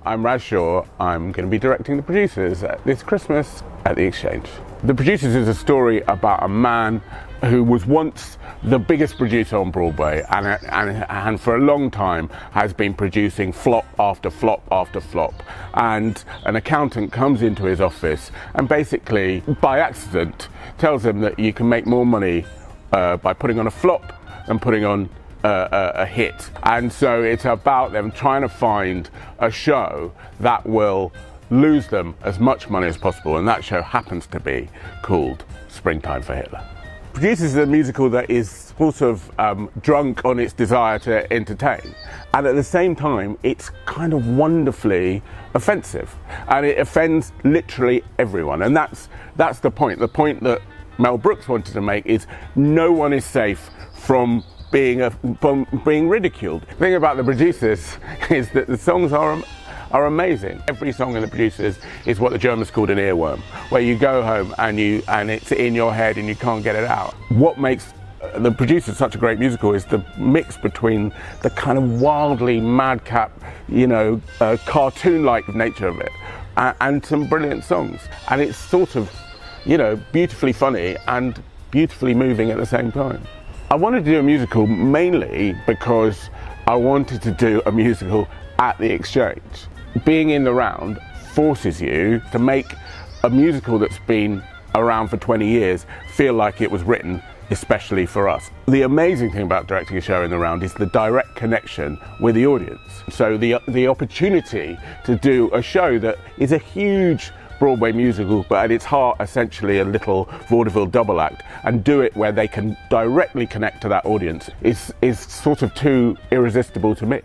I'm Raz Shaw. I'm going to be directing The Producers this Christmas at the Exchange. The Producers is a story about a man who was once the biggest producer on Broadway and for a long time has been producing flop after flop after flop. And an accountant comes into his office and basically, by accident, tells him that you can make more money by putting on a flop than putting on a hit. And so it's about them trying to find a show that will lose them as much money as possible, and that show happens to be called Springtime for Hitler. Producers is a musical that is sort of drunk on its desire to entertain, and at the same time it's kind of wonderfully offensive, and it offends literally everyone. And that's the point. The point that Mel Brooks wanted to make is no one is safe from being ridiculed. The thing about The Producers is that the songs are amazing. Every song in The Producers is what the Germans called an earworm, where you go home and it's in your head and you can't get it out. What makes The Producers such a great musical is the mix between the kind of wildly madcap, cartoon-like nature of it, and some brilliant songs. And it's sort of, beautifully funny and beautifully moving at the same time. I wanted to do a musical mainly because I wanted to do a musical at the Exchange. Being in the round forces you to make a musical that's been around for 20 years feel like it was written especially for us. The amazing thing about directing a show in the round is the direct connection with the audience. So the opportunity to do a show that is a huge Broadway musical, but at its heart essentially a little vaudeville double act, and do it where they can directly connect to that audience is sort of too irresistible to miss.